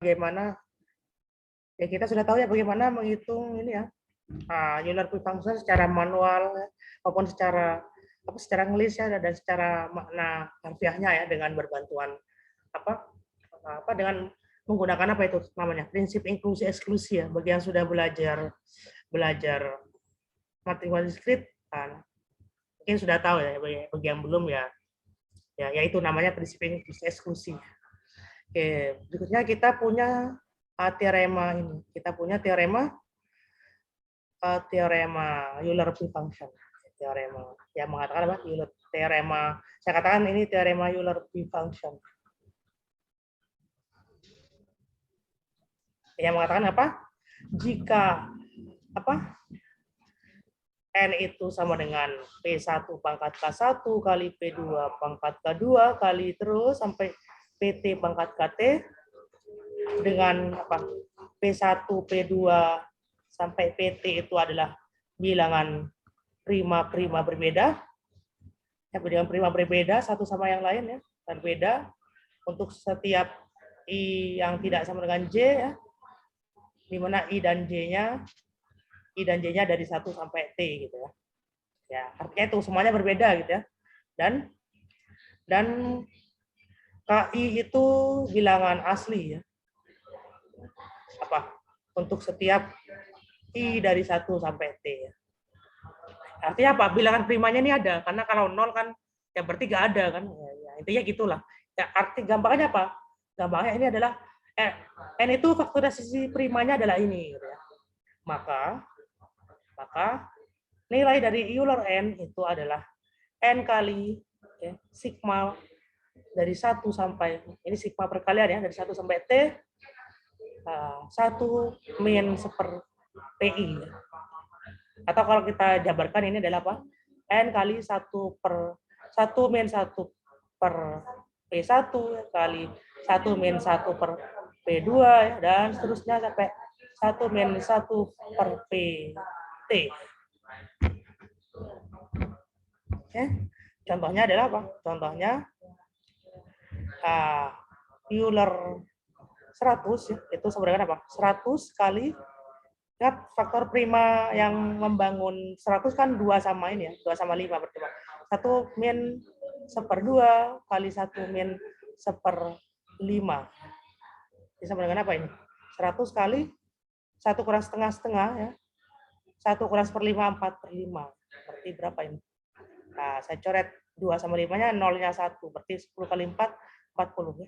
bagaimana ya kita sudah tahu ya bagaimana menghitung ini ya Euler function secara manual maupun secara ngelis ya dan secara makna harfiahnya ya dengan berbantuan dengan menggunakan apa itu namanya prinsip inklusi eksklusi ya bagi yang sudah belajar matematika diskrit mungkin sudah tahu ya bagi yang belum ya yaitu namanya prinsip inklusi eksklusi. Oke, berikutnya kita punya teorema ini. Kita punya teorema Euler function. Teorema yang mengatakan apa? Teorema. Saya katakan ini teorema Euler function. Yang mengatakan apa? Jika N itu sama dengan P1 pangkat K1 kali P2 pangkat K2 kali terus sampai PT pangkat KT dengan P1, P2 sampai PT itu adalah bilangan prima berbeda. Ya, bilangan prima berbeda satu sama yang lain ya, berbeda untuk setiap I yang tidak sama dengan J ya. Di mana I dan J-nya dari 1 sampai T gitu ya. Ya, artinya itu semuanya berbeda gitu ya. Dan KI itu bilangan asli ya. Untuk setiap I dari 1 sampai T ya. Artinya apa? Bilangan primanya ini ada, karena kalau 0 kan ya berarti nggak ada kan. Ya, intinya gitulah. Ya, arti gampangnya apa? Gampangnya ini adalah N itu faktorisasi primanya adalah ini gitu ya. Maka nilai dari Euler N itu adalah N kali sigma dari 1 sampai, ini sigma perkalian ya, dari 1 sampai T, 1 min seper PI. Atau kalau kita jabarkan ini adalah apa? N kali 1 min 1 per P1 kali 1 min 1 per P2 ya, dan seterusnya sampai 1 min 1 per PT. Oke. Contohnya adalah apa? Contohnya Euler 100 ya, itu sama dengan apa? 100 kali lihat faktor prima yang membangun 100 kan 2 sama ini ya, 2 sama 5 berarti 1 min seper 2 kali 1 min seper 5. Ini sama dengan apa ini? 100 kali 1 kurang setengah ya. 1 kurang seperlima 4 per 5. Berarti berapa ini? Nah, saya coret 2 sama 5-nya, 0-nya 1. Berarti 10 kali 4, 40 ya.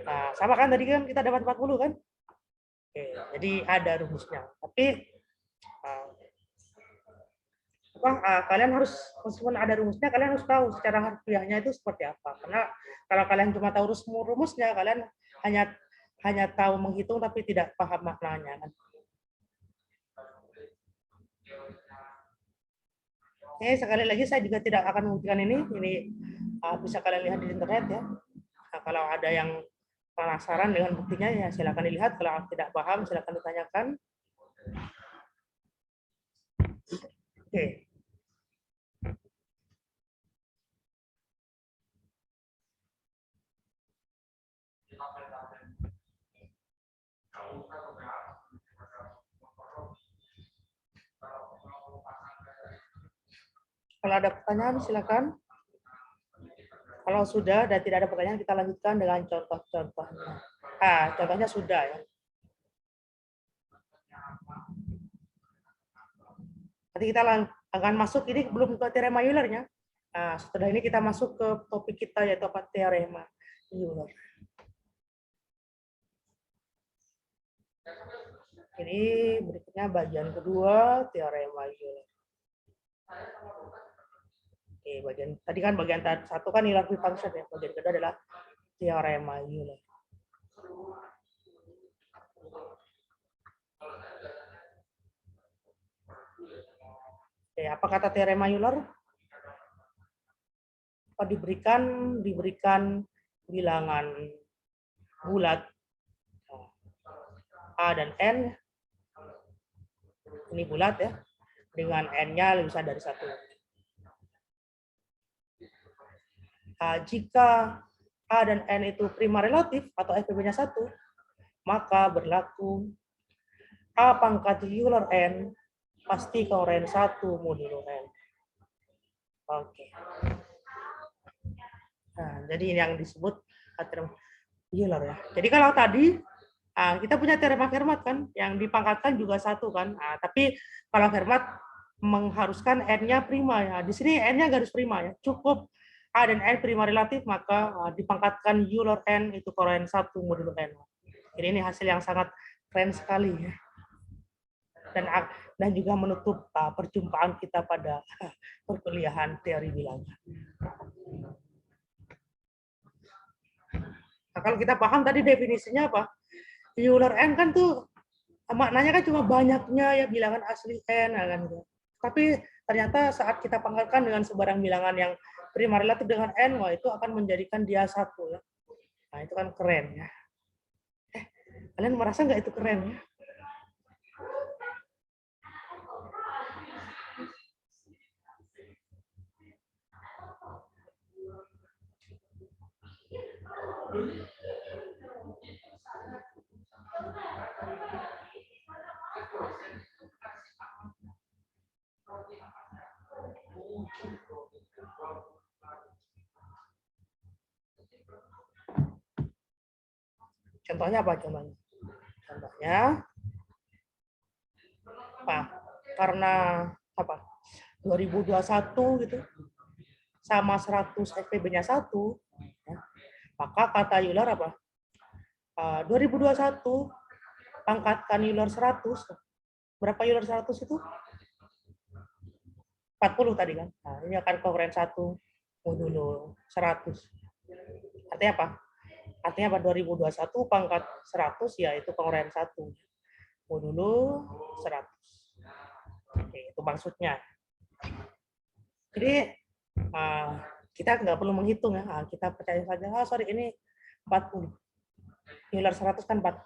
Nah, sama kan tadi kan kita dapat 40 kan? Oke, jadi ada rumusnya. Tapi kalian harus, meskipun ada rumusnya, kalian harus tahu secara harfiahnya itu seperti apa. Karena kalau kalian cuma tahu rumusnya, kalian hanya tahu menghitung tapi tidak paham maknanya kan. Oke, sekali lagi saya juga tidak akan membuktikan ini bisa kalian lihat di internet ya. Nah, kalau ada yang penasaran dengan buktinya ya silakan dilihat, kalau tidak paham silakan ditanyakan. Oke. Kalau ada pertanyaan silakan. Kalau sudah dan tidak ada pertanyaan, kita lanjutkan dengan contoh-contohnya. Contohnya sudah ya. Nanti kita akan masuk, ini belum ke teorema Euler-nya. Nah, setelah ini kita masuk ke topik kita yaitu apa? Teorema Euler. Ini berikutnya bagian kedua teorema Euler. Oke, tadi kan bagian satu kan Euler function ya. Bagian kedua adalah teorema Euler. Oke, apa kata teorema Euler? Diberikan bilangan bulat A dan N. Ini bulat ya. Dengan N-nya lebih besar dari 1. Jika A dan N itu prima relatif atau FPB-nya 1, maka berlaku A pangkat Euler N pasti koren 1 modulo N. Oke. Nah, jadi ini yang disebut teorema Euler ya. Jadi kalau tadi kita punya teorema Fermat kan, yang dipangkatkan juga 1 kan. Tapi kalau Fermat mengharuskan N-nya prima ya. Di sini N-nya garis prima ya. Cukup A dan N prima relatif, maka dipangkatkan Euler N itu koren 1 modulo N. Jadi ini hasil yang sangat keren sekali ya. Dan juga menutup perjumpaan kita pada perkuliahan teori bilangan. Nah, kalau kita paham tadi definisinya apa? Euler N kan tuh maknanya kan cuma banyaknya ya bilangan asli N kan gitu. Tapi ternyata saat kita pangkalkan dengan sebarang bilangan yang prima relatif dengan N, wah itu akan menjadikan dia 1 ya. Nah, itu kan keren ya. Kalian merasa nggak itu keren ya? Contohnya apa contohnya? Contohnya apa? Karena apa? 2021 gitu sama 100 FPB-nya 1, ya, maka kata Euler apa? 2021 pangkatkan Euler 100. Berapa Euler 100 itu? 40 tadi kan. Nah, ini akan koren 1 modulo 100. Artinya apa? Artinya apa? 2021 pangkat 100 yaitu koren 1 modulo 100. Oke, itu maksudnya. Jadi kita nggak perlu menghitung ya. Kita percaya saja, sorry ini 40. Euler 100 kan 40.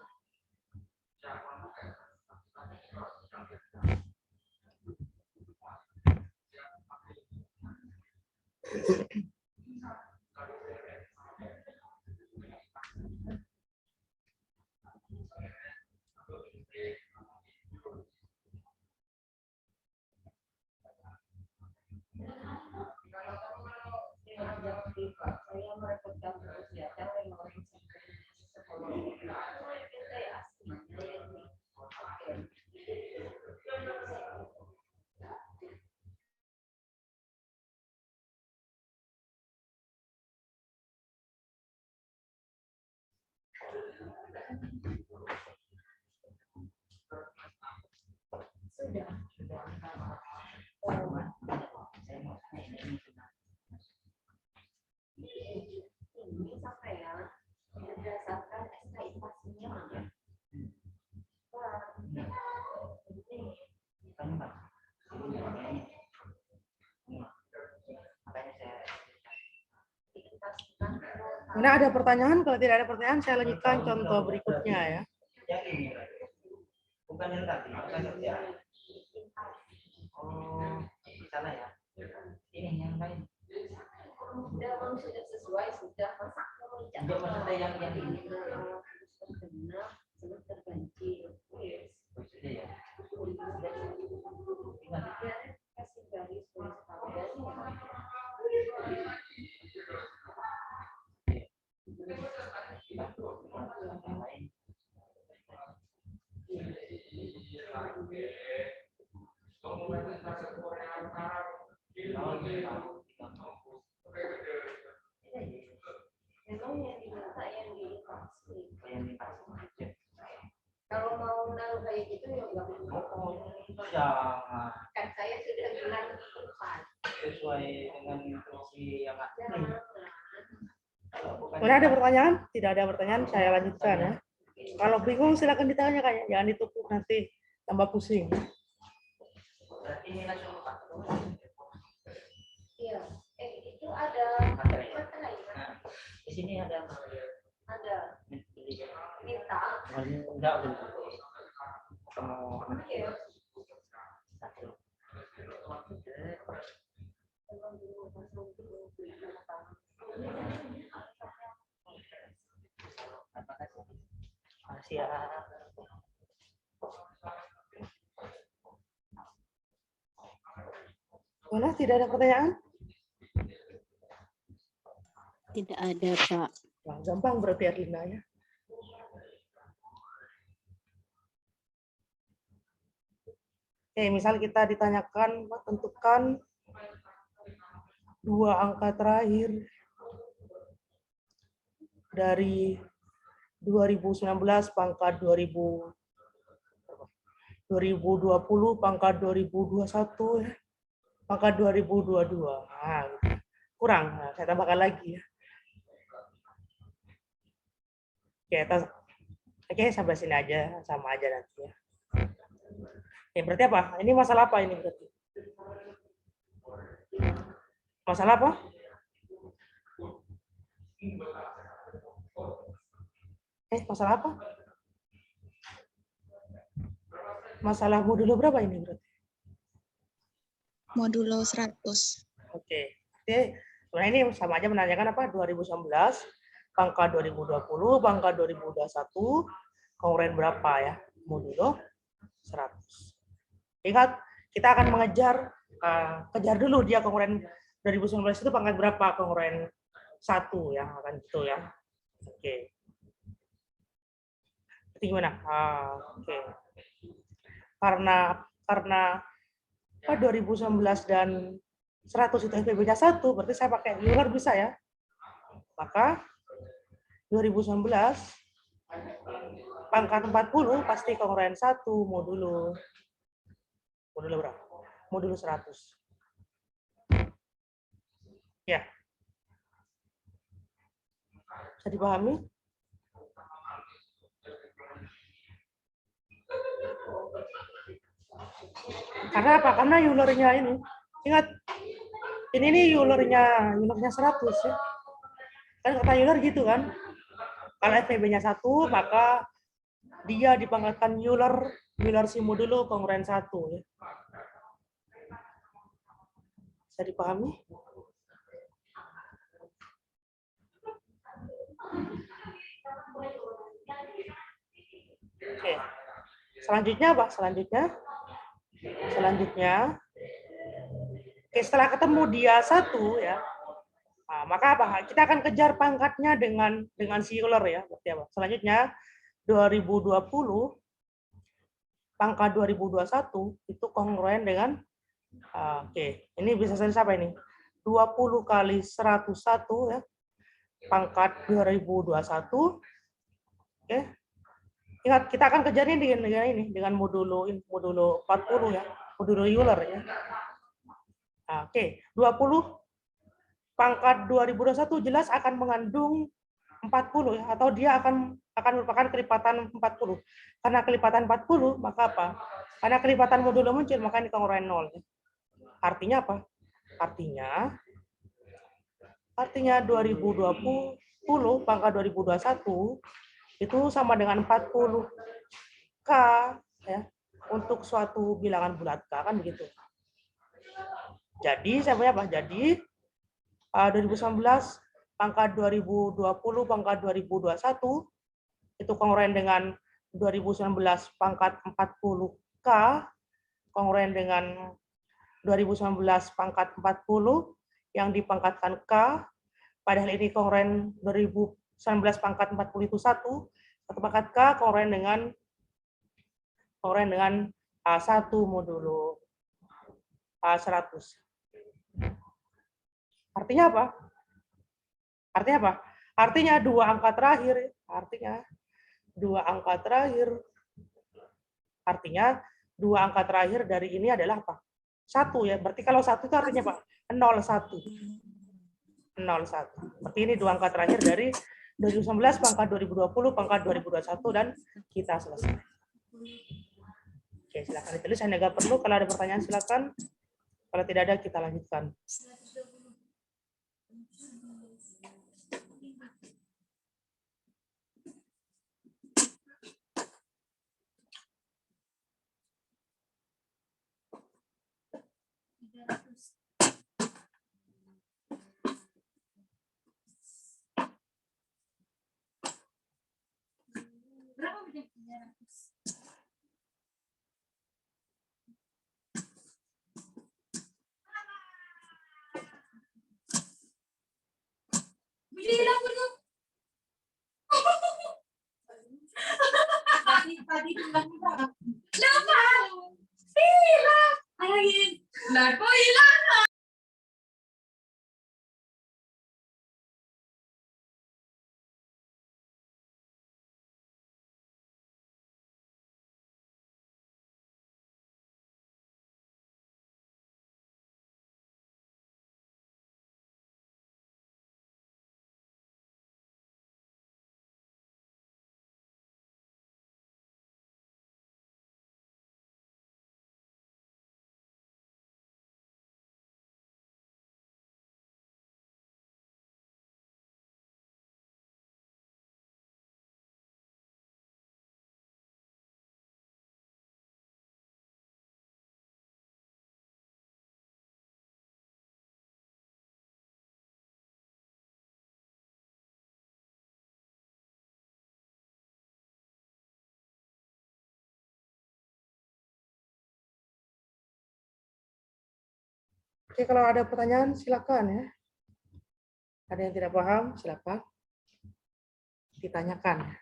Nah, ada pertanyaan? Kalau tidak ada pertanyaan, saya lanjutkan contoh berikutnya ya. Bukan yang tadi, bukan ya. Oh, salah ya. Ini yang lain. Sudah sesuai, sudah masak. Tidak maksudnya yang ini. Sudah terbanjir. Sudah ya. Kasih garis memang yang diminta yang dipasang. Kalau mau naruh kayak gitu ya nggak itu ya. Kan saya sudah bilang sesuai dengan instruksi yang ada. Ada pertanyaan? Tidak ada pertanyaan, saya lanjutkan ya. Kalau bingung silakan ditanya kayak jangan ditunggu nanti tambah pusing. Ini langsung Pak. Iya, itu ada materai. Di sini ada. Ada. Minta. Enggak belum. Iya. Siap. Mana tidak ada pertanyaan? Tidak ada, Pak. Nah, gampang berarti Erlina ya. Oke, misal kita ditanyakan tentukan dua angka terakhir dari 2019 pangkat 2020 pangkat 2021 ya. Pangkat 2022. Nah, kurang. Nah, saya tambahkan lagi ya. Oke, sampai sini aja, sama aja nanti ya. Oke, berarti apa? Ini masalah apa ini berarti? Masalah apa? Masalah apa? Masalah modulo berapa ini berarti? Modulo 100. Oke. Jadi sebenarnya ini sama aja menanyakan apa? 2019, pangkat 2020, pangkat 2021, kongruen berapa ya? Modulo 100. Ingat, kita akan mengejar, kejar dulu dia kongruen 2019 itu pangkat berapa kongruen 1 ya, akan gitu ya. Oke. Jadi gimana? Oke. Karena 2019 dan 100 itu FPB-nya 1, berarti saya pakai Euler bisa ya. Maka 2019 pangkat 40 pasti kongruen 1 modulo berapa? Modulo 100. Ya. Bisa dipahami? Karena apa? Karena Euler-nya ini. Ingat, ini nih Euler-nya 100 ya. Kan kata Euler gitu kan. Kalau FPB-nya 1, maka dia dipangkatkan Euler si modulo kongruen 1 ya. Bisa dipahami? Oke. Selanjutnya apa? Selanjutnya, oke, setelah ketemu dia 1 ya, nah, maka apa? Kita akan kejar pangkatnya dengan si Euler ya. Berarti apa? Selanjutnya 2020 pangkat 2021 itu kongruen dengan oke, ini bisa saya siapa ini? 20 kali 101 ya. Pangkat 2021. Oke. Ingat, kita akan kejarnya dengan modulo 40 ya. Modulo Euler ya. Oke, 20 pangkat 2021 jelas akan mengandung 40 ya, atau dia akan merupakan kelipatan 40. Karena kelipatan 40, maka apa? Karena kelipatan modulo muncul, maka ini kongruen 0. Artinya apa? Artinya 2020 pangkat 2021 itu sama dengan 40K ya, untuk suatu bilangan bulat K, kan begitu. Jadi saya punya apa? Jadi 2019 pangkat 2020 pangkat 2021 itu kongruen dengan 2019 pangkat 40K kongruen dengan 2019 pangkat 40 yang dipangkatkan K, padahal ini kongruen 2019 pangkat 40 itu 1 pangkat K kongruen dengan 1 modulo 100. Artinya apa? Artinya dua angka terakhir. Artinya dua angka terakhir dari ini adalah apa? 1 ya. Berarti kalau 1 itu artinya apa? 01. Berarti ini dua angka terakhir dari 2019 pangkat 2020 pangkat 2021 dan kita selesai. Oke, silakan ditulis. Saya nggak perlu. Kalau ada pertanyaan silakan. Kalau tidak ada kita lanjutkan. Berapa Oke, kalau ada pertanyaan silakan ya. Ada yang tidak paham, silakan ditanyakan.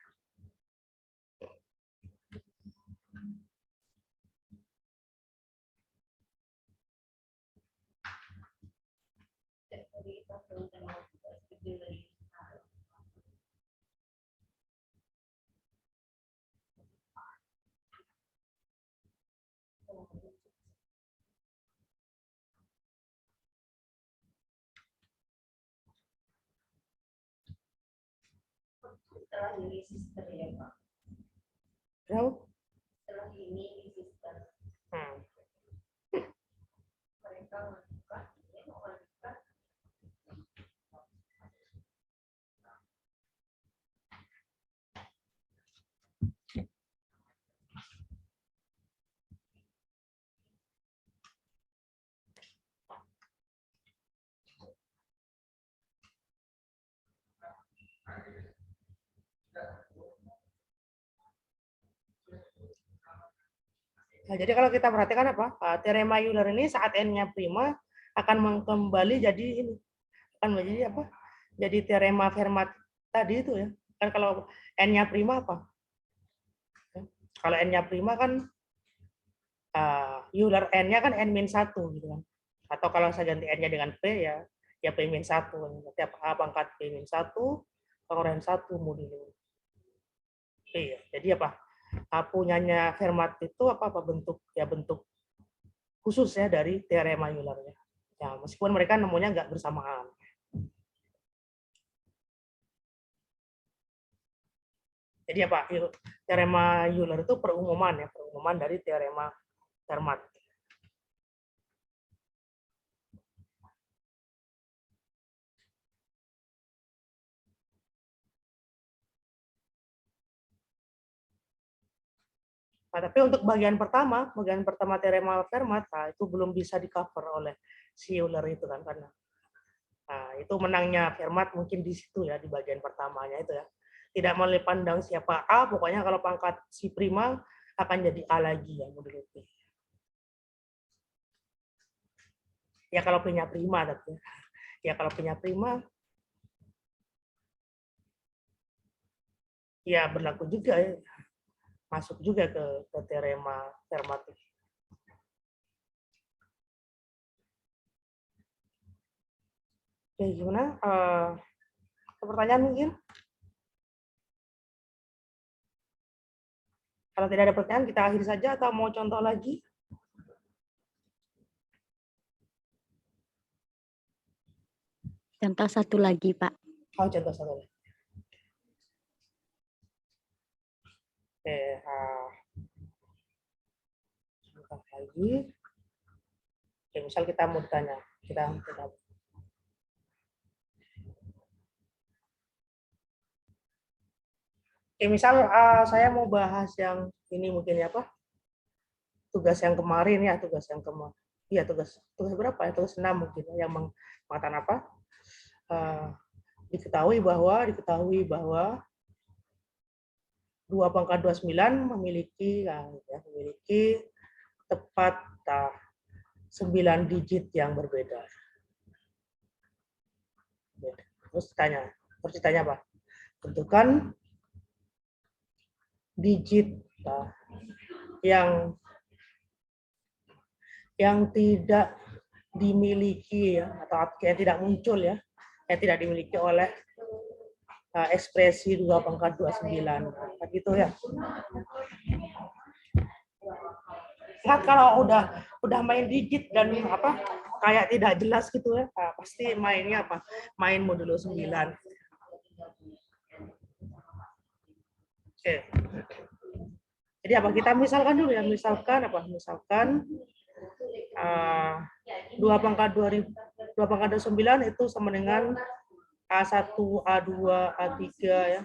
Setelah ini sister ya Pak. Kenapa? Setelah ini sister. Mereka mengajukan, dia mengajukan. Nah, jadi kalau kita perhatikan apa? Teorema Euler ini saat n-nya prima akan kembali jadi ini. Akan menjadi apa? Jadi teorema Fermat tadi itu ya. Kan kalau n-nya prima apa? Kalau n-nya prima kan Euler n-nya kan n-1 gitu kan. Atau kalau saya ganti n-nya dengan p ya p-1. Berarti A pangkat p-1 penguraian 1 modulo p ya. Jadi apa? Punyanya Fermat itu apa bentuk khusus ya dari teorema Euler ya. Ya, meskipun mereka nemunya nggak bersamaan. Jadi apa? Teorema Euler itu perumuman ya, perumuman dari teorema Fermat. Nah, tapi untuk bagian pertama teorema Fermat, nah, itu belum bisa di-cover oleh si Euler itu kan, karena nah, itu menangnya Fermat mungkin di situ ya, di bagian pertamanya itu ya. Tidak boleh pandang siapa A, pokoknya kalau pangkat si prima akan jadi A lagi ya, modulo P. Ya kalau punya prima, tapi ya kalau punya prima, ya berlaku juga ya. Masuk juga ke teorema Fermat. Oke, gimana? Pertanyaan mungkin? Kalau tidak ada pertanyaan, kita akhiri saja atau mau contoh lagi? Contoh satu lagi, Pak. Oh, contoh satu lagi. Oke, contoh lagi. Oke, misal kita mau tanya, Oke, misal saya mau bahas yang ini mungkin ya apa? Tugas yang kemarin ya, Iya, tugas berapa ya? Tugas 6 mungkin ya, yang mengatakan apa? Diketahui bahwa 2 pangkat 29 memiliki tepat 9 digit yang berbeda. Terus ditanya apa? Tentukan digit yang tidak dimiliki ya, atau yang tidak muncul ya, yang tidak dimiliki oleh ekspresi 2 pangkat 29. Gitu ya. Ingat kalau udah main digit dan kayak tidak jelas gitu ya, pasti mainnya main modulo 9. Oke. Jadi kita misalkan dulu ya, misalkan 2 pangkat 29 itu sama dengan A1, A2, A3 ya,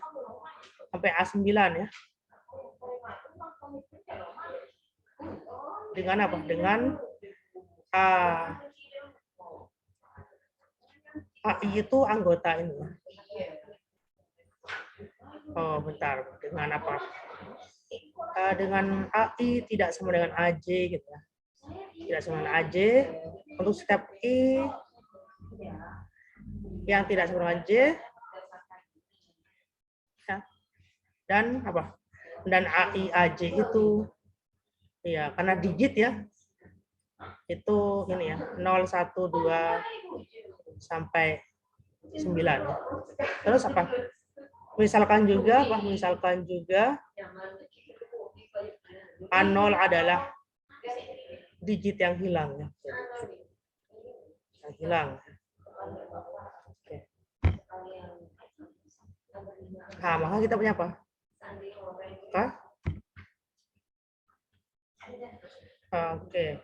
sampai A9 ya. Dengan apa? Dengan AI itu anggota ini. Oh, bentar. Dengan apa? Dengan AI tidak sama dengan AJ gitu ya. Tidak sama dengan AJ. Untuk step I yang tidak sama dengan J. Ya. Dan apa? Dan AI AJ itu ya, karena digit ya. Itu ini ya, 0, 1, 2 sampai 9. Terus apa? Misalkan juga A0 adalah digit yang hilang ya. Yang hilang. Oke. Nah, maka kita punya apa? Oke.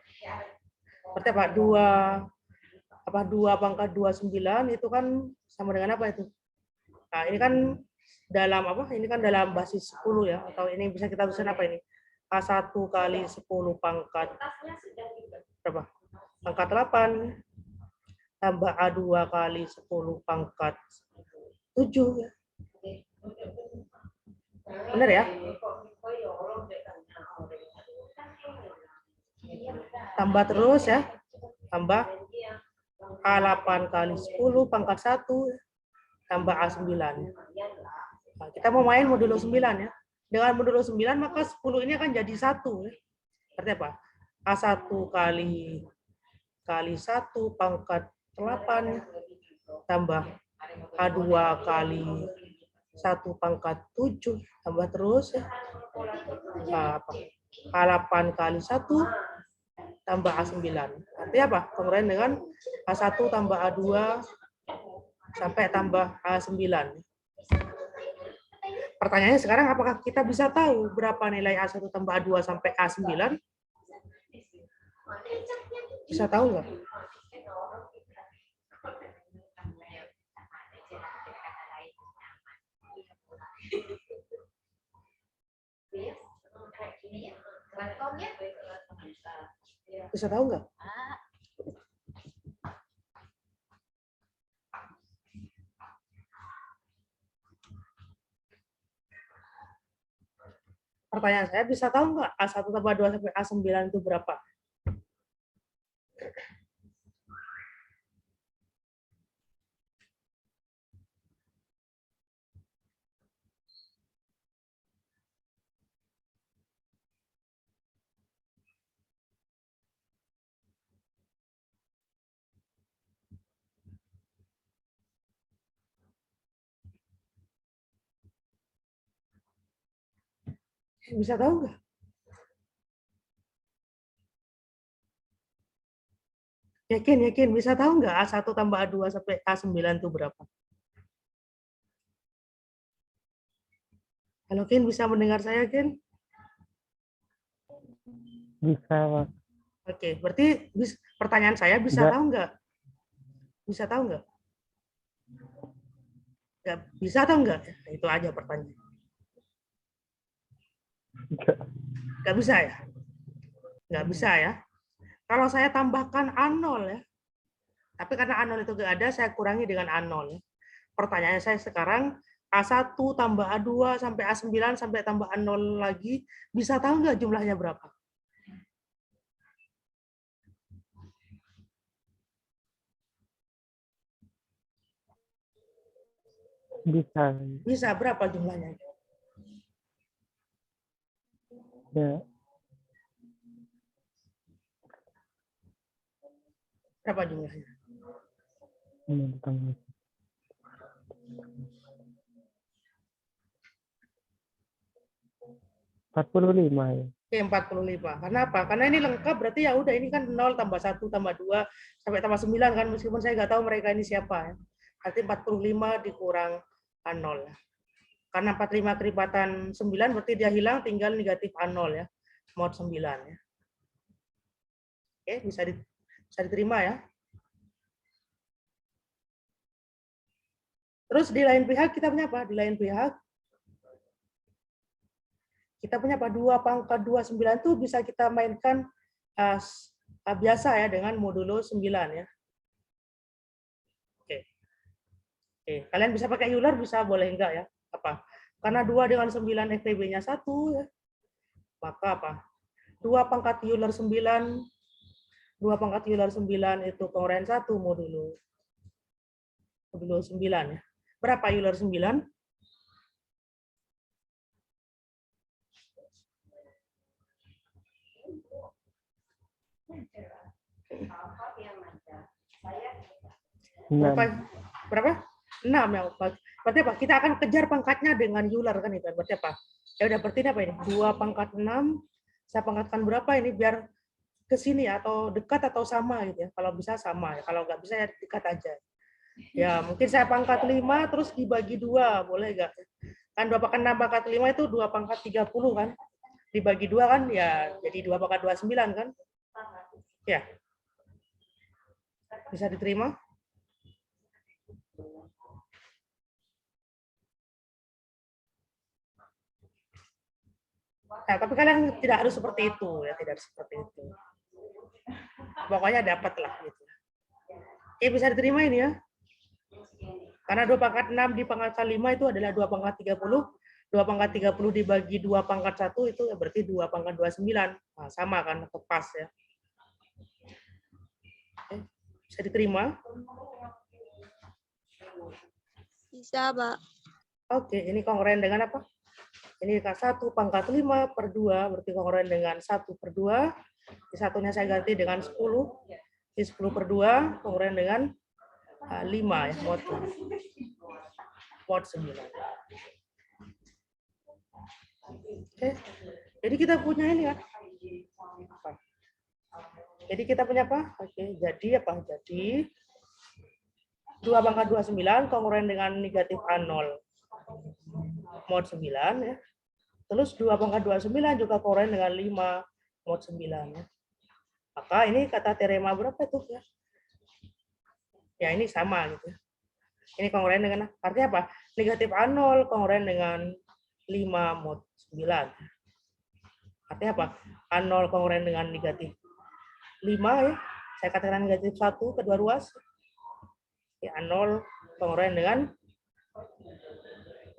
Berarti apa? 2 pangkat 29 itu kan sama dengan apa itu? Nah, ini kan dalam apa? Ini kan dalam basis 10 ya, atau ini bisa kita tuliskan apa ini? A1 kali 10 pangkat berapa? Pangkat 8 tambah A2 kali 10 pangkat 7 ya. Benar ya? Tambah terus ya. Tambah A8 kali 10 pangkat 1 tambah A9. Nah, kita mau main modulo 9 ya. Dengan modulo 9 maka 10 ini akan jadi 1 ya. Berarti apa? A1 kali 1 pangkat 8 tambah A2 kali 1 pangkat 7 tambah terus ya. A8 kali 1 tambah A9. Artinya apa? Penguraian dengan A1 tambah A2 sampai tambah A9. Pertanyaannya sekarang, apakah kita bisa tahu berapa nilai A1 tambah A2 sampai A9? Bisa tahu nggak? Bisa tahu nggak? Pertanyaan saya, bisa tahu nggak A1 tambah A2 sampai A9 itu berapa? Bisa tahu nggak? Yakin bisa tahu nggak A1 tambah A2 sampai A9 itu berapa? Halo Ken, bisa mendengar saya Ken? Bisa, Pak. Oke, berarti pertanyaan saya bisa Enggak. tahu nggak? Bisa tahu nggak? Nggak bisa atau nggak? Itu aja pertanyaan. Nggak bisa ya? Nggak bisa ya? Kalau saya tambahkan A0 ya, tapi karena A0 itu nggak ada, saya kurangi dengan A0 ya. Pertanyaan saya sekarang, A1 tambah A2 sampai A9 sampai tambah A0 lagi, bisa tahu nggak jumlahnya berapa? Bisa. Bisa, berapa jumlahnya? Ya. Berapa jumlahnya? Tentang 45 ya. Oke, 45. Karena apa? Karena ini lengkap, berarti ya udah, ini kan 0 tambah 1 tambah 2 sampai tambah 9 kan, meskipun saya nggak tahu mereka ini siapa ya. Berarti 45 dikurang A0 ya. Karena 45 keripatan 9 berarti dia hilang, tinggal negatif A0 ya. Mod 9 ya. Oke, bisa diterima ya. Terus di lain pihak kita punya apa? Di lain pihak kita punya apa? 2 pangkat 29 itu bisa kita mainkan biasa ya dengan modulo 9 ya. Oke. Oke, kalian bisa pakai Euler, bisa, boleh enggak ya? Apa? Karena 2 dengan 9 FPB-nya 1 ya. Maka apa? 2 pangkat Euler 9 itu penguraian 1 modulo 9 ya. Berapa Euler 9? Berapa? 6 ya. Berarti apa? Kita akan kejar pangkatnya dengan Euler kan itu. Berarti apa? Ya udah, berarti ini apa ini? 2 pangkat 6. Saya pangkatkan berapa ini biar ke sini atau dekat atau sama gitu ya. Kalau bisa sama ya. Kalau nggak bisa ya dekat aja. Ya, mungkin saya pangkat 5 terus dibagi 2, boleh nggak? Kan 2 pangkat 6 pangkat 5 itu 2 pangkat 30 kan? Dibagi 2 kan ya jadi 2 pangkat 29 kan? Ya. Bisa diterima? Nah, tapi kalian tidak harus seperti itu ya, tidak harus seperti itu. Pokoknya dapat lah gitu. Bisa diterima ini ya. Karena 2 pangkat 6 di pangkat 5 itu adalah 2 pangkat 30. 2 pangkat 30 dibagi 2 pangkat 1 itu berarti 2 pangkat 29. Nah, sama kan, pas ya. Bisa diterima? Bisa, Pak. Oke, ini kongruen dengan apa? Ini 1 pangkat 5 per 2, berarti kongruen dengan 1 per 2. Di satunya saya ganti dengan 10. Di 10 per 2, kongruen dengan 5 ya, mod 9. Oke, jadi kita punya ini ya. Jadi kita punya apa? Oke, jadi apa? Jadi 2 pangkat 29 kongruen dengan negatif A0 mod 9 ya. Terus 2 pangkat 29 juga kongruen dengan 5 mod 9 ya. Maka ini kata teorema berapa itu ya? Ya ini sama gitu. Ini kongruen dengan, artinya apa? Negatif A0 kongruen dengan 5 mod 9. Artinya apa? A0 kongruen dengan negatif 5 ya. Saya katakan negatif 1 kedua ruas. Ya, A0 kongruen dengan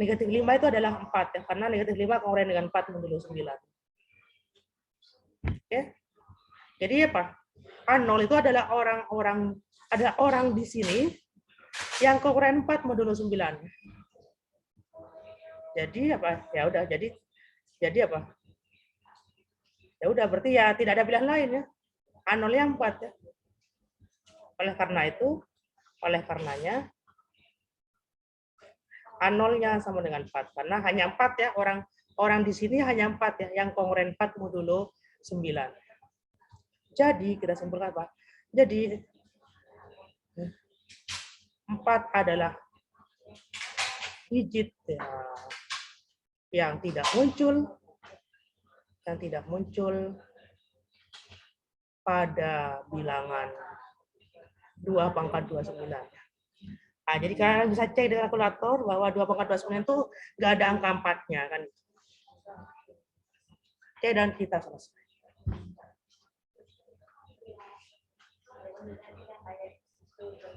negatif 5 itu adalah 4 ya. Karena negatif 5 kongruen dengan 4 modulo 9. Ya. Jadi apa? A0 itu adalah orang di sini yang kongruen 4 modulo 9. Jadi apa? Ya udah, jadi apa? Ya udah, berarti ya tidak ada pilihan lain ya. A0 yang 4 ya. Oleh karenanya A0-nya sama dengan 4 karena hanya 4 ya, orang di sini hanya 4 ya yang kongruen 4 modulo 9. Jadi kita simpulkan apa? Jadi 4 adalah digit ya, yang tidak muncul pada bilangan 2 pangkat 29. Nah, jadi kalian bisa cek dengan kalkulator bahwa 2 pangkat 29 itu nggak ada angka 4-nya kan. Oke, dan kita selesai.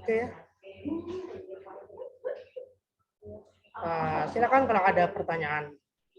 Oke ya. Silakan kalau ada pertanyaan.